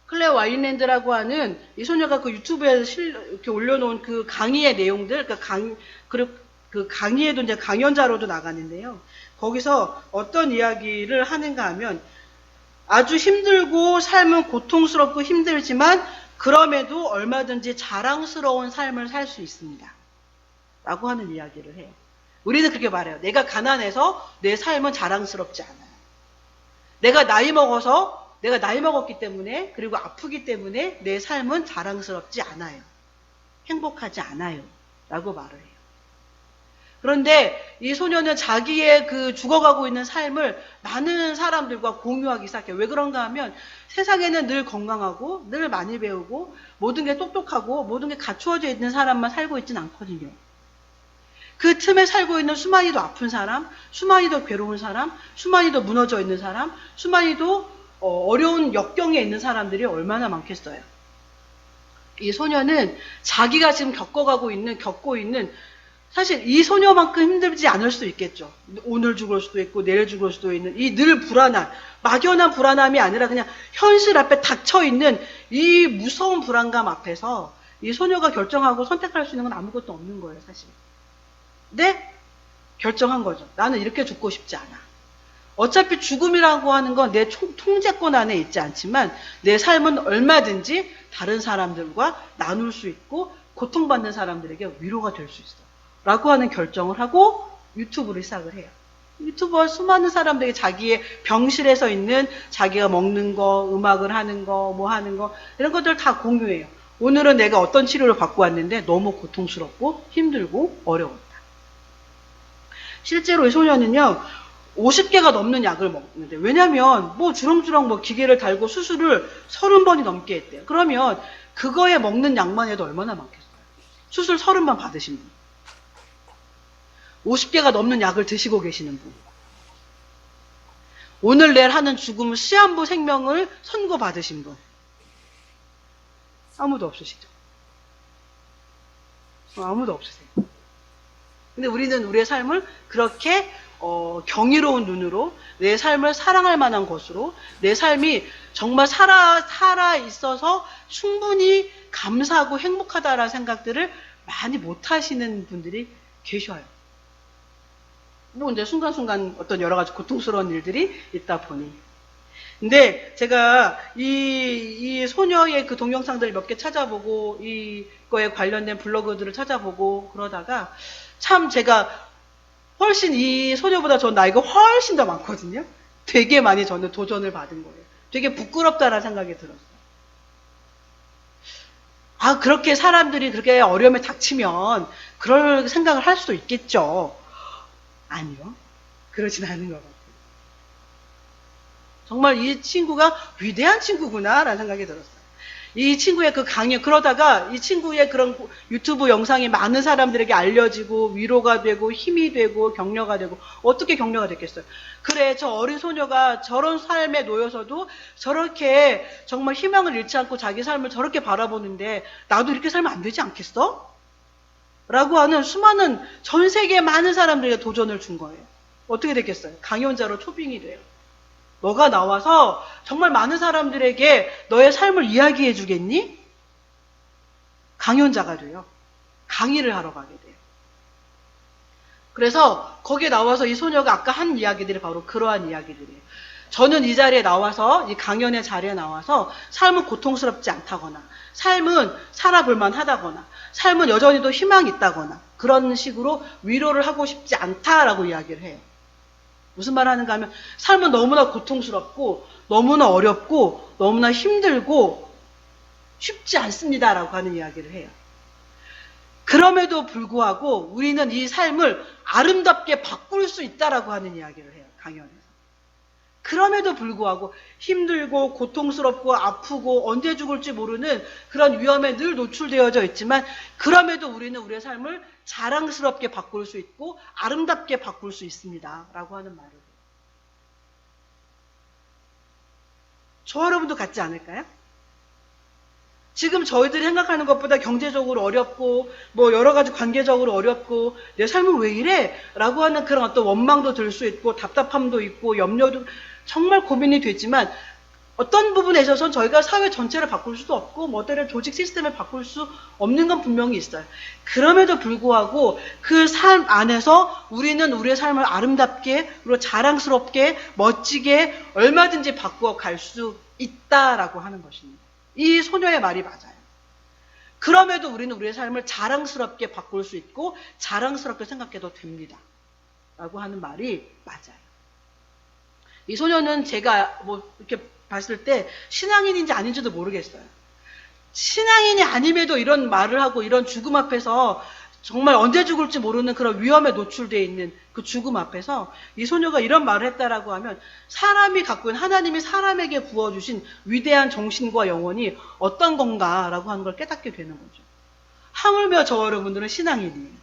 클레어 와인랜드라고 하는 이 소녀가 그 유튜브에 이렇게 올려놓은 그 강의의 내용들, 그 강의에도 이제 강연자로도 나가는데요. 거기서 어떤 이야기를 하는가 하면 아주 힘들고 삶은 고통스럽고 힘들지만 그럼에도 얼마든지 자랑스러운 삶을 살 수 있습니다. 라고 하는 이야기를 해요. 우리는 그렇게 말해요. 내가 가난해서 내 삶은 자랑스럽지 않아요. 내가 나이 먹었기 때문에 그리고 아프기 때문에 내 삶은 자랑스럽지 않아요. 행복하지 않아요. 라고 말을 해요. 그런데 이 소녀는 자기의 그 죽어가고 있는 삶을 많은 사람들과 공유하기 시작해요. 왜 그런가 하면 세상에는 늘 건강하고 늘 많이 배우고 모든 게 똑똑하고 모든 게 갖추어져 있는 사람만 살고 있진 않거든요. 그 틈에 살고 있는 수많이도 아픈 사람, 수많이도 괴로운 사람, 수많이도 무너져 있는 사람, 수많이도 어려운 역경에 있는 사람들이 얼마나 많겠어요. 이 소녀는 자기가 지금 겪고 있는 사실 이 소녀만큼 힘들지 않을 수도 있겠죠. 오늘 죽을 수도 있고 내일 죽을 수도 있는 이 늘 불안한 막연한 불안함이 아니라 그냥 현실 앞에 닥쳐있는 이 무서운 불안감 앞에서 이 소녀가 결정하고 선택할 수 있는 건 아무것도 없는 거예요. 사실. 근데 결정한 거죠. 나는 이렇게 죽고 싶지 않아. 어차피 죽음이라고 하는 건 내 통제권 안에 있지 않지만 내 삶은 얼마든지 다른 사람들과 나눌 수 있고 고통받는 사람들에게 위로가 될 수 있어. 라고 하는 결정을 하고 유튜브를 시작을 해요. 유튜버 수많은 사람들이 자기의 병실에서 있는 자기가 먹는 거, 음악을 하는 거, 뭐 하는 거 이런 것들 다 공유해요. 오늘은 내가 어떤 치료를 받고 왔는데 너무 고통스럽고 힘들고 어려웠다. 실제로 이 소녀는요 50개가 넘는 약을 먹는데 왜냐면 뭐 주렁주렁 뭐 기계를 달고 수술을 30번이 넘게 했대요. 그러면 그거에 먹는 약만 해도 얼마나 많겠어요. 수술 30번 받으신 분. 50개가 넘는 약을 드시고 계시는 분. 오늘 내일 하는 죽음 시한부 생명을 선고받으신 분. 아무도 없으시죠? 아무도 없으세요. 근데 우리는 우리의 삶을 그렇게 경이로운 눈으로 내 삶을 사랑할 만한 것으로 내 삶이 정말 살아 있어서 충분히 감사하고 행복하다라는 생각들을 많이 못 하시는 분들이 계셔요. 뭐 이제 순간순간 어떤 여러 가지 고통스러운 일들이 있다 보니. 근데 제가 이 소녀의 그 동영상들 몇 개 찾아보고 이거에 관련된 블로그들을 찾아보고 그러다가 참 제가 훨씬 이 소녀보다 전 나이가 훨씬 더 많거든요. 되게 많이 저는 도전을 받은 거예요. 되게 부끄럽다라는 생각이 들었어요. 그렇게 사람들이 그렇게 어려움에 닥치면 그럴 생각을 할 수도 있겠죠. 아니요. 그러진 않은 것 같아요. 정말 이 친구가 위대한 친구구나 라는 생각이 들었어요. 이 친구의 그 강의, 그러다가 이 친구의 그런 유튜브 영상이 많은 사람들에게 알려지고 위로가 되고 힘이 되고 격려가 되고, 어떻게 격려가 됐겠어요? 그래, 저 어린 소녀가 저런 삶에 놓여서도 저렇게 정말 희망을 잃지 않고 자기 삶을 저렇게 바라보는데 나도 이렇게 살면 안 되지 않겠어? 라고 하는 수많은, 전 세계 많은 사람들에게 도전을 준 거예요. 어떻게 됐겠어요? 강연자로 초빙이 돼요. 너가 나와서 정말 많은 사람들에게 너의 삶을 이야기해 주겠니? 강연자가 돼요. 강의를 하러 가게 돼요. 그래서 거기에 나와서 이 소녀가 아까 한 이야기들이 바로 그러한 이야기들이에요. 저는 이 자리에 나와서, 이 강연의 자리에 나와서 삶은 고통스럽지 않다거나, 삶은 살아볼만 하다거나, 삶은 여전히도 희망이 있다거나, 그런 식으로 위로를 하고 싶지 않다라고 이야기를 해요. 무슨 말 하는가 하면, 삶은 너무나 고통스럽고 너무나 어렵고 너무나 힘들고 쉽지 않습니다라고 하는 이야기를 해요. 그럼에도 불구하고 우리는 이 삶을 아름답게 바꿀 수 있다라고 하는 이야기를 해요. 강연에서. 그럼에도 불구하고 힘들고 고통스럽고 아프고 언제 죽을지 모르는 그런 위험에 늘 노출되어져 있지만, 그럼에도 우리는 우리의 삶을 자랑스럽게 바꿀 수 있고 아름답게 바꿀 수 있습니다 라고 하는 말을 해요. 저 여러분도 같지 않을까요? 지금 저희들이 생각하는 것보다 경제적으로 어렵고 뭐 여러 가지 관계적으로 어렵고 내 삶은 왜 이래? 라고 하는 그런 어떤 원망도 들 수 있고 답답함도 있고 염려도, 정말 고민이 되지만 어떤 부분에 있어서는 저희가 사회 전체를 바꿀 수도 없고 뭐 어떤 조직 시스템을 바꿀 수 없는 건 분명히 있어요. 그럼에도 불구하고 그 삶 안에서 우리는 우리의 삶을 아름답게 그리고 자랑스럽게 멋지게 얼마든지 바꾸어 갈 수 있다라고 하는 것입니다. 이 소녀의 말이 맞아요. 그럼에도 우리는 우리의 삶을 자랑스럽게 바꿀 수 있고 자랑스럽게 생각해도 됩니다 라고 하는 말이 맞아요. 이 소녀는 제가 뭐 이렇게 봤을 때 신앙인인지 아닌지도 모르겠어요. 신앙인이 아님에도 이런 말을 하고 이런 죽음 앞에서, 정말 언제 죽을지 모르는 그런 위험에 노출되어 있는 그 죽음 앞에서 이 소녀가 이런 말을 했다라고 하면, 사람이 갖고 있는, 하나님이 사람에게 부어주신 위대한 정신과 영혼이 어떤 건가라고 하는 걸 깨닫게 되는 거죠. 하물며 저와 여러분들은 신앙인이에요.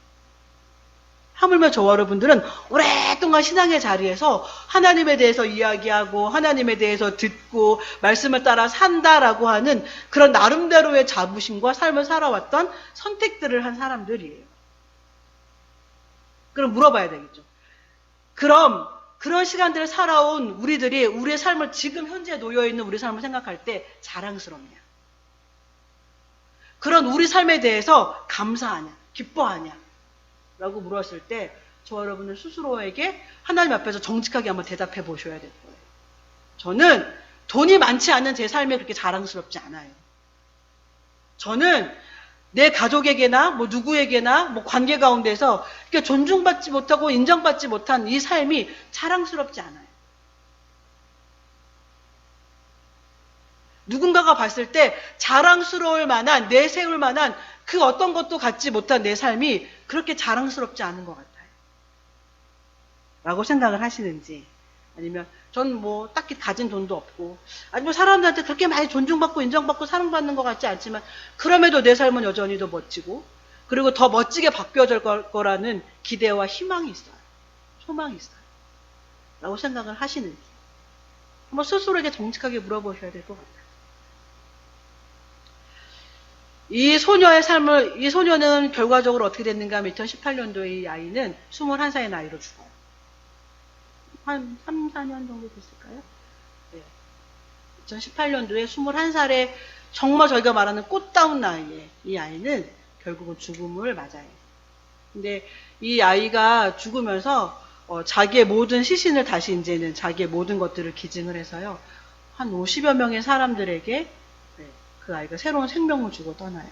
하물며 저와 여러분들은 오랫동안 신앙의 자리에서 하나님에 대해서 이야기하고 하나님에 대해서 듣고 말씀을 따라 산다라고 하는 그런 나름대로의 자부심과 삶을 살아왔던 선택들을 한 사람들이에요. 그럼 물어봐야 되겠죠. 그럼 그런 시간들을 살아온 우리들이 우리의 삶을, 지금 현재 놓여있는 우리 삶을 생각할 때 자랑스럽냐? 그런 우리 삶에 대해서 감사하냐? 기뻐하냐? 라고 물었을 때 저와 여러분은 스스로에게 하나님 앞에서 정직하게 한번 대답해 보셔야 될 거예요. 저는 돈이 많지 않은 제 삶에 그렇게 자랑스럽지 않아요. 저는 내 가족에게나 뭐 누구에게나 뭐 관계 가운데서 이렇게 존중받지 못하고 인정받지 못한 이 삶이 자랑스럽지 않아요. 누군가가 봤을 때 자랑스러울 만한, 내세울 만한 그 어떤 것도 갖지 못한 내 삶이 그렇게 자랑스럽지 않은 것 같아요. 라고 생각을 하시는지, 아니면 전 뭐 딱히 가진 돈도 없고, 아니면 사람들한테 그렇게 많이 존중받고 인정받고 사랑받는 것 같지 않지만 그럼에도 내 삶은 여전히도 멋지고 그리고 더 멋지게 바뀌어질 거라는 기대와 희망이 있어요. 소망이 있어요. 라고 생각을 하시는지 한번 스스로에게 정직하게 물어보셔야 될 것 같아요. 이 소녀는 결과적으로 어떻게 됐는가 하면 2018년도에 이 아이는 21살의 나이로 죽어요. 한 3, 4년 정도 됐을까요? 네. 2018년도에 21살에 정말 저희가 말하는 꽃다운 나이에 이 아이는 결국은 죽음을 맞아요. 근데 이 아이가 죽으면서 자기의 모든 시신을 다시 이제는 자기의 모든 것들을 기증을 해서요. 한 50여 명의 사람들에게 그 아이가 새로운 생명을 주고 떠나요.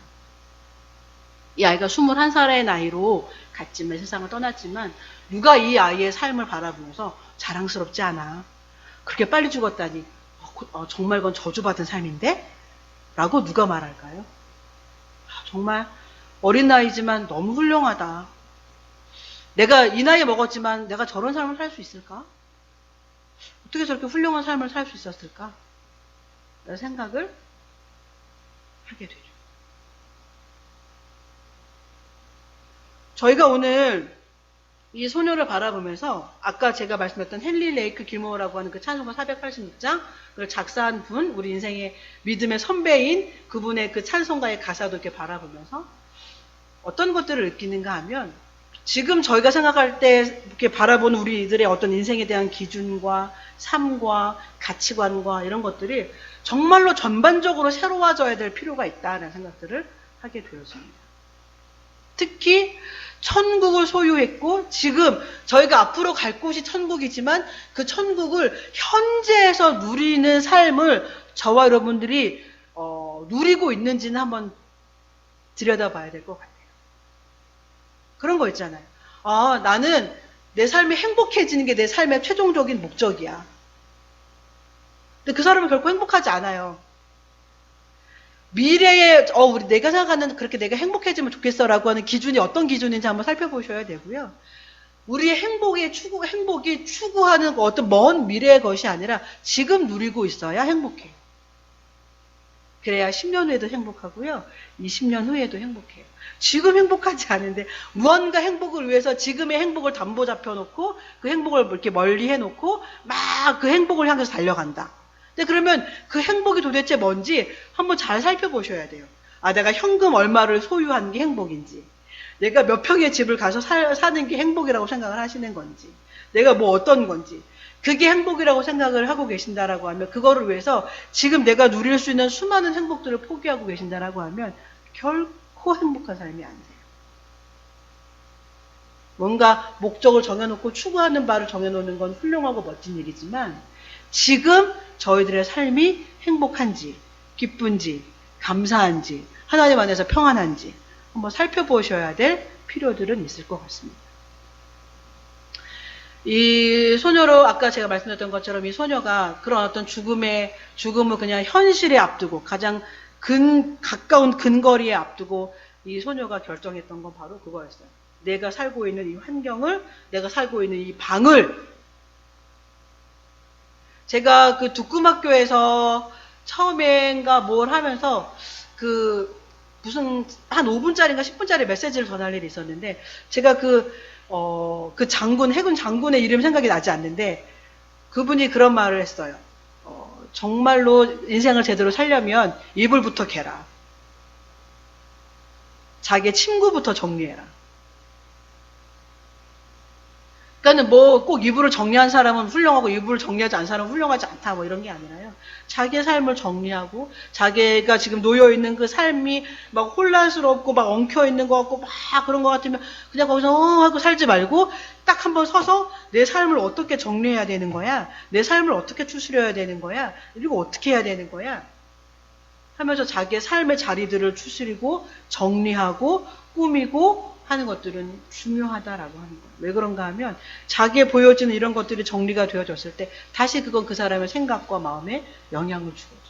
이 아이가 21살의 나이로 갔지만, 세상을 떠났지만 누가 이 아이의 삶을 바라보면서 자랑스럽지 않아, 그렇게 빨리 죽었다니, 정말 그건 저주받은 삶인데? 라고 누가 말할까요? 정말 어린 나이지만 너무 훌륭하다. 내가 이 나이에 먹었지만 내가 저런 삶을 살 수 있을까? 어떻게 저렇게 훌륭한 삶을 살 수 있었을까? 라는 생각을 하게 되죠. 저희가 오늘 이 소녀를 바라보면서 아까 제가 말씀했던 헨리 레이크 길모어라고 하는 그 찬송가 486장 그걸 작사한 분, 우리 인생의 믿음의 선배인 그분의 그 찬송가의 가사도 이렇게 바라보면서 어떤 것들을 느끼는가 하면 지금 저희가 생각할 때 이렇게 바라보는 우리들의 어떤 인생에 대한 기준과 삶과 가치관과 이런 것들이 정말로 전반적으로 새로워져야 될 필요가 있다는 생각들을 하게 되었습니다. 특히 천국을 소유했고 지금 저희가 앞으로 갈 곳이 천국이지만 그 천국을 현재에서 누리는 삶을 저와 여러분들이 누리고 있는지는 한번 들여다봐야 될 것 같아요. 그런 거 있잖아요. 나는 내 삶이 행복해지는 게 내 삶의 최종적인 목적이야. 근데 그 사람은 결코 행복하지 않아요. 미래에 우리 내가 생각하는 그렇게 내가 행복해지면 좋겠어라고 하는 기준이 어떤 기준인지 한번 살펴보셔야 되고요. 우리의 행복이 추구하는 어떤 먼 미래의 것이 아니라 지금 누리고 있어야 행복해요. 그래야 10년 후에도 행복하고요. 20년 후에도 행복해요. 지금 행복하지 않은데 무언가 행복을 위해서 지금의 행복을 담보 잡혀놓고 그 행복을 이렇게 멀리 해놓고 막 그 행복을 향해서 달려간다. 근데 그러면 그 행복이 도대체 뭔지 한번 잘 살펴보셔야 돼요. 내가 현금 얼마를 소유한 게 행복인지, 내가 몇 평의 집을 가서 사는 게 행복이라고 생각을 하시는 건지, 내가 뭐 어떤 건지, 그게 행복이라고 생각을 하고 계신다라고 하면 그거를 위해서 지금 내가 누릴 수 있는 수많은 행복들을 포기하고 계신다라고 하면 결코 행복한 삶이 안 돼요. 뭔가 목적을 정해놓고 추구하는 바를 정해놓는 건 훌륭하고 멋진 일이지만 지금 저희들의 삶이 행복한지, 기쁜지, 감사한지, 하나님 안에서 평안한지 한번 살펴보셔야 될 필요들은 있을 것 같습니다. 이 소녀로 아까 제가 말씀드렸던 것처럼 이 소녀가 그런 어떤 죽음을 그냥 현실에 앞두고 가장 가까운 근거리에 앞두고 이 소녀가 결정했던 건 바로 그거였어요. 내가 살고 있는 이 환경을, 내가 살고 있는 이 방을 제가 그 두꾸막교에서 처음엔가 뭘 하면서 무슨 한 5분짜리인가 10분짜리 메시지를 전할 일이 있었는데 제가 해군 장군의 이름 생각이 나지 않는데 그분이 그런 말을 했어요. 정말로 인생을 제대로 살려면 이불부터 개라. 자기의 침구부터 정리해라. 그러니까 뭐 꼭 이불을 정리한 사람은 훌륭하고 이불을 정리하지 않은 사람은 훌륭하지 않다 뭐 이런 게 아니라요. 자기의 삶을 정리하고 자기가 지금 놓여있는 그 삶이 막 혼란스럽고 막 엉켜있는 것 같고 막 그런 것 같으면 그냥 거기서 하고 살지 말고 딱 한번 서서 내 삶을 어떻게 정리해야 되는 거야? 내 삶을 어떻게 추스려야 되는 거야? 그리고 어떻게 해야 되는 거야? 하면서 자기의 삶의 자리들을 추스리고 정리하고 꾸미고 하는 것들은 중요하다라고 하는 거예요. 왜 그런가 하면 자기의 보여지는 이런 것들이 정리가 되어졌을 때 다시 그건 그 사람의 생각과 마음에 영향을 주거죠.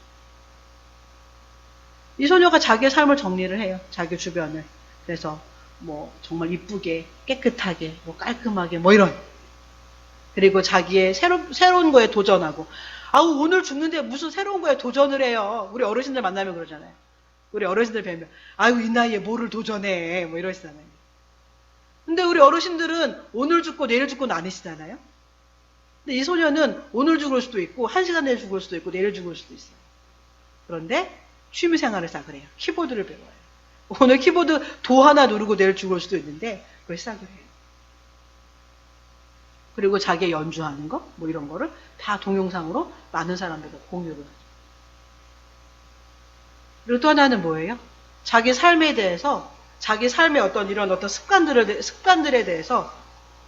이 소녀가 자기의 삶을 정리를 해요. 자기 주변을. 그래서 뭐 정말 이쁘게 깨끗하게 뭐 깔끔하게 뭐 이런. 그리고 자기의 새로운 거에 도전하고 오늘 죽는데 무슨 새로운 거에 도전을 해요. 우리 어르신들 만나면 그러잖아요. 우리 어르신들 뵈면 이 나이에 뭐를 도전해 뭐 이러시잖아요. 근데 우리 어르신들은 오늘 죽고 내일 죽고는 아니시잖아요. 근데 이 소녀는 오늘 죽을 수도 있고 1시간 내에 죽을 수도 있고 내일 죽을 수도 있어요. 그런데 취미생활을 시작을 해요. 키보드를 배워요. 오늘 키보드 도 하나 누르고 내일 죽을 수도 있는데 그걸 시작을 해요. 그리고 자기 연주하는 거 뭐 이런 거를 다 동영상으로 많은 사람들과 공유를 하죠. 그리고 또 하나는 뭐예요? 자기 삶에 대해서 자기 삶의 어떤 습관들에 대해서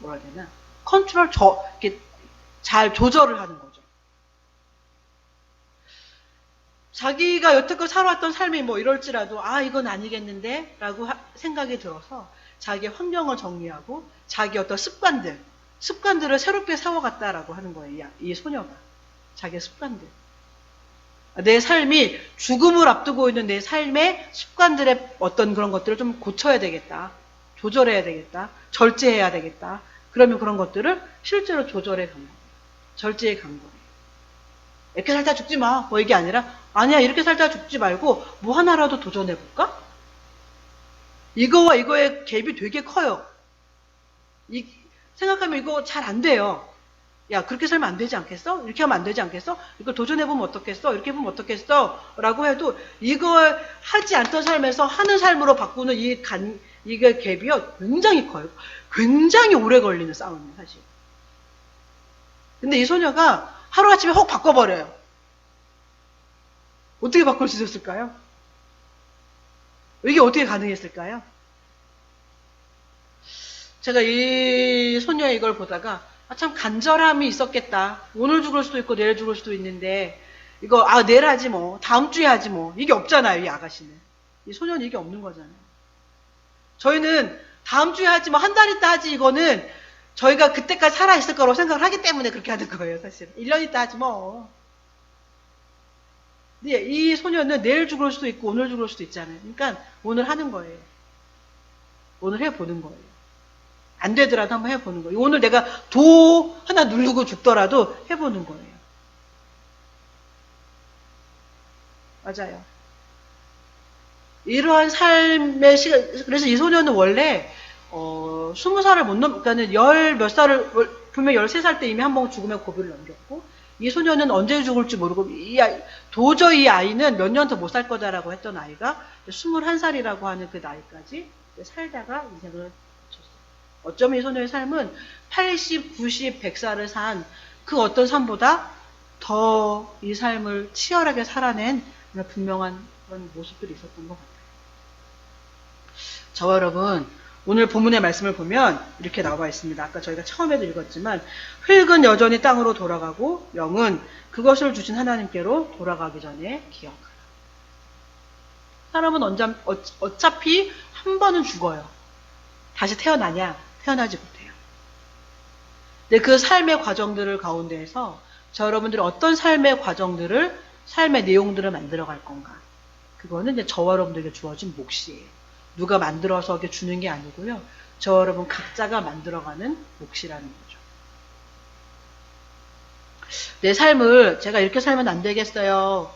뭐라 해야 되나? 이렇게 잘 조절을 하는 거죠. 자기가 여태껏 살아왔던 삶이 뭐 이럴지라도 이건 아니겠는데 라고 생각이 들어서 자기 환경을 정리하고 자기 어떤 습관들을 새롭게 세워갔다라고 하는 거예요. 이 소녀가. 자기 습관들. 내 삶이 죽음을 앞두고 있는 내 삶의 습관들의 어떤 그런 것들을 좀 고쳐야 되겠다. 조절해야 되겠다. 절제해야 되겠다. 그러면 그런 것들을 실제로 조절해 간 거예요. 절제해 간 거예요. 이렇게 살다 죽지 마. 뭐 이게 아니라 아니야 이렇게 살다 죽지 말고 뭐 하나라도 도전해볼까? 이거와 이거의 갭이 되게 커요. 생각하면 이거 잘 안 돼요. 야 그렇게 살면 안 되지 않겠어? 이렇게 하면 안 되지 않겠어? 이걸 도전해보면 어떻겠어? 이렇게 해보면 어떻겠어? 라고 해도 이걸 하지 않던 삶에서 하는 삶으로 바꾸는 이게 갭이요 굉장히 커요. 굉장히 오래 걸리는 싸움이에요 사실. 근데 이 소녀가 하루아침에 확 바꿔버려요. 어떻게 바꿀 수 있었을까요? 이게 어떻게 가능했을까요? 제가 이 소녀의 이걸 보다가 참 간절함이 있었겠다. 오늘 죽을 수도 있고 내일 죽을 수도 있는데 이거 내일 하지 뭐 다음 주에 하지 뭐 이게 없잖아요. 이 아가씨는. 이 소녀는 이게 없는 거잖아요. 저희는 다음 주에 하지 뭐 한 달 있다 하지 이거는 저희가 그때까지 살아있을 거라고 생각을 하기 때문에 그렇게 하는 거예요. 사실 1년 있다 하지 뭐. 근데 이 소녀는 내일 죽을 수도 있고 오늘 죽을 수도 있잖아요. 그러니까 오늘 하는 거예요. 오늘 해보는 거예요. 안 되더라도 한번 해보는 거예요. 오늘 내가 도 하나 누르고 죽더라도 해보는 거예요. 맞아요. 이러한 삶의 시간, 그래서 이 소녀는 원래, 20살을 못 그러니까는 몇 살을, 분명 13살 때 이미 한 번 죽음의 고비를 넘겼고, 이 소녀는 언제 죽을지 모르고, 도저히 이 아이는 몇 년 더 못 살 거다라고 했던 아이가 21살이라고 하는 그 나이까지 살다가 인생을 어쩌면 이 소녀의 삶은 80, 90, 100살을 산 그 어떤 삶보다 더 이 삶을 치열하게 살아낸 분명한 그런 모습들이 있었던 것 같아요. 저와 여러분, 오늘 본문의 말씀을 보면 이렇게 나와 있습니다. 아까 저희가 처음에도 읽었지만 흙은 여전히 땅으로 돌아가고 영은 그것을 주신 하나님께로 돌아가기 전에 기억하라. 사람은 어차피 한 번은 죽어요. 다시 태어나냐? 태어나지 못해요. 근데 그 삶의 과정들을 가운데에서 저 여러분들이 어떤 삶의 과정들을 삶의 내용들을 만들어갈 건가? 그거는 이제 저와 여러분들에게 주어진 몫이에요. 누가 만들어서 이렇게 주는 게 아니고요. 저 여러분 각자가 만들어가는 몫이라는 거죠. 내 삶을 제가 이렇게 살면 안 되겠어요.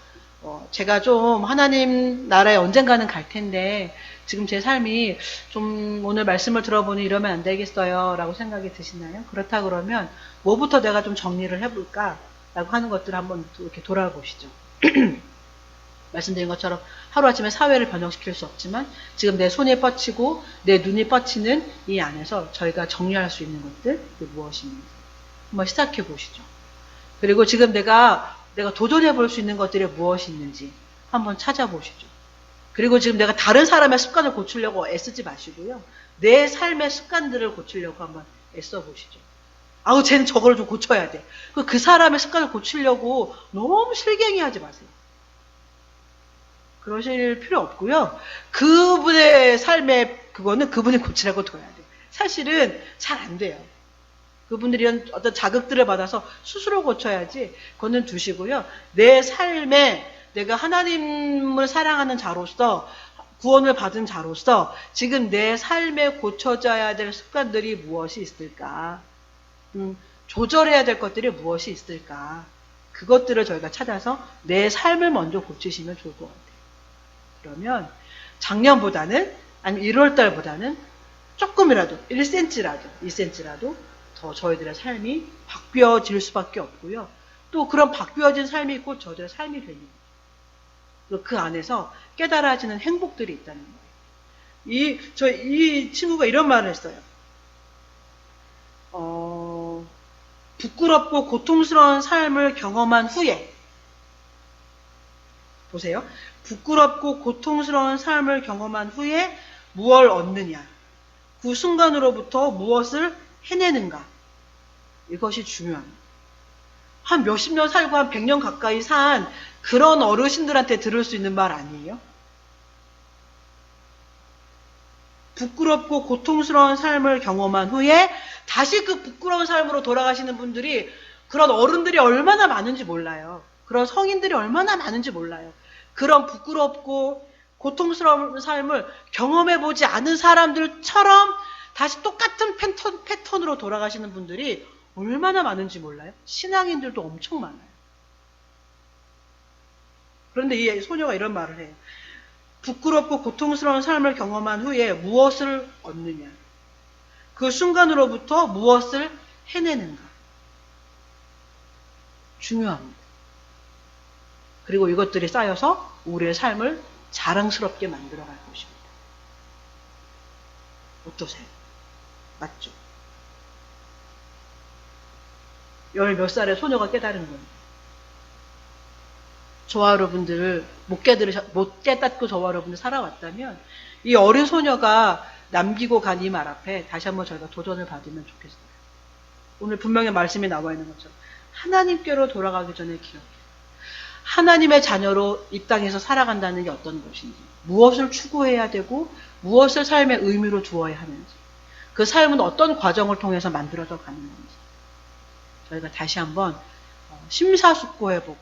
제가 좀 하나님 나라에 언젠가는 갈 텐데 지금 제 삶이 좀 오늘 말씀을 들어보니 이러면 안 되겠어요 라고 생각이 드시나요? 그렇다 그러면 뭐부터 내가 좀 정리를 해볼까 라고 하는 것들을 한번 이렇게 돌아보시죠. 말씀드린 것처럼 하루아침에 사회를 변형시킬 수 없지만 지금 내 손이 뻗치고 내 눈이 뻗치는 이 안에서 저희가 정리할 수 있는 것들 무엇입니까? 한번 시작해 보시죠. 그리고 지금 내가 도전해 볼 수 있는 것들이 무엇이 있는지 한번 찾아보시죠. 그리고 지금 내가 다른 사람의 습관을 고치려고 애쓰지 마시고요. 내 삶의 습관들을 고치려고 한번 애써 보시죠. 쟤는 저거를 좀 고쳐야 돼. 그 사람의 습관을 고치려고 너무 실갱이 하지 마세요. 그러실 필요 없고요. 그분의 삶의 그거는 그분이 고치라고 둬야 돼요. 사실은 잘 안 돼요. 그분들이 어떤 자극들을 받아서 스스로 고쳐야지 그거는 두시고요. 내 삶에 내가 하나님을 사랑하는 자로서 구원을 받은 자로서 지금 내 삶에 고쳐져야 될 습관들이 무엇이 있을까? 조절해야 될 것들이 무엇이 있을까? 그것들을 저희가 찾아서 내 삶을 먼저 고치시면 좋을 것 같아요. 그러면 작년보다는 아니면 1월달보다는 조금이라도 1cm라도 2cm라도 더 저희들의 삶이 바뀌어질 수밖에 없고요. 또 그런 바뀌어진 삶이 있고 저희들의 삶이 되는 거예요. 그 안에서 깨달아지는 행복들이 있다는 거예요. 이 친구가 이런 말을 했어요. 부끄럽고 고통스러운 삶을 경험한 후에 보세요. 부끄럽고 고통스러운 삶을 경험한 후에 무엇을 얻느냐. 그 순간으로부터 무엇을 해내는가. 이것이 중요합니다. 한 몇십 년 살고 한 100년 가까이 산 그런 어르신들한테 들을 수 있는 말 아니에요? 부끄럽고 고통스러운 삶을 경험한 후에 다시 그 부끄러운 삶으로 돌아가시는 분들이 그런 어른들이 얼마나 많은지 몰라요. 그런 성인들이 얼마나 많은지 몰라요. 그런 부끄럽고 고통스러운 삶을 경험해보지 않은 사람들처럼 다시 똑같은 패턴으로 돌아가시는 분들이 얼마나 많은지 몰라요. 신앙인들도 엄청 많아요. 그런데 이 소녀가 이런 말을 해요. 부끄럽고 고통스러운 삶을 경험한 후에 무엇을 얻느냐? 그 순간으로부터 무엇을 해내는가? 중요합니다. 그리고 이것들이 쌓여서 우리의 삶을 자랑스럽게 만들어갈 것입니다. 어떠세요? 맞죠? 10몇 살의 소녀가 깨달은 거예요. 저와 여러분들 못 깨닫고 저와 여러분들 살아왔다면 이 어린 소녀가 남기고 간 이 말 앞에 다시 한번 저희가 도전을 받으면 좋겠어요. 오늘 분명히 말씀이 나와 있는 것처럼 하나님께로 돌아가기 전에 기억해요. 하나님의 자녀로 이 땅에서 살아간다는 게 어떤 것인지, 무엇을 추구해야 되고 무엇을 삶의 의미로 주어야 하는지, 그 삶은 어떤 과정을 통해서 만들어져 가는 건지 저희가 다시 한번 심사숙고해보고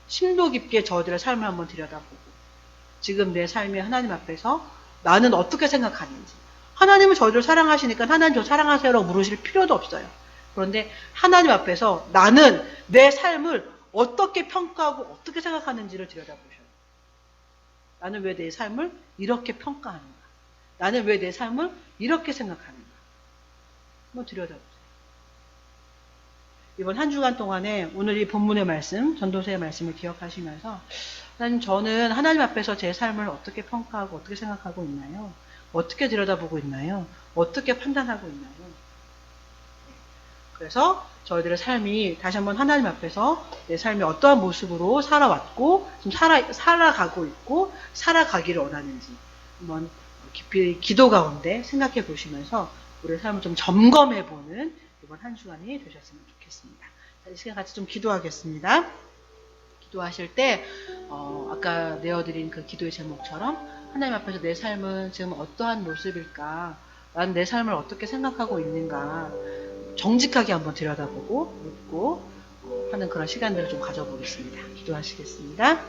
심도 깊게 저들의 삶을 한번 들여다보고 지금 내 삶이 하나님 앞에서 나는 어떻게 생각하는지, 하나님은 저희를 사랑하시니까 하나님 저 사랑하세요라고 물으실 필요도 없어요. 그런데 하나님 앞에서 나는 내 삶을 어떻게 평가하고 어떻게 생각하는지를 들여다보셔요. 나는 왜 내 삶을 이렇게 평가하는가? 나는 왜 내 삶을 이렇게 생각하는가? 한번 들여다보세요. 이번 한 주간 동안에 오늘 이 본문의 말씀, 전도서의 말씀을 기억하시면서 저는 하나님 앞에서 제 삶을 어떻게 평가하고 어떻게 생각하고 있나요? 어떻게 들여다보고 있나요? 어떻게 판단하고 있나요? 그래서 저희들의 삶이 다시 한번 하나님 앞에서 내 삶이 어떠한 모습으로 살아왔고 지금 살아가고 있고 살아가기를 원하는지 한번 깊이 기도 가운데 생각해 보시면서 우리의 삶을 좀 점검해 보는 이번 한 주간이 되셨으면 좋겠습니다. 이 시간 같이 좀 기도하겠습니다. 기도하실 때 아까 내어드린 그 기도의 제목처럼 하나님 앞에서 내 삶은 지금 어떠한 모습일까? 난 내 삶을 어떻게 생각하고 있는가? 정직하게 한번 들여다보고 묻고 하는 그런 시간들을 좀 가져보겠습니다. 기도하시겠습니다.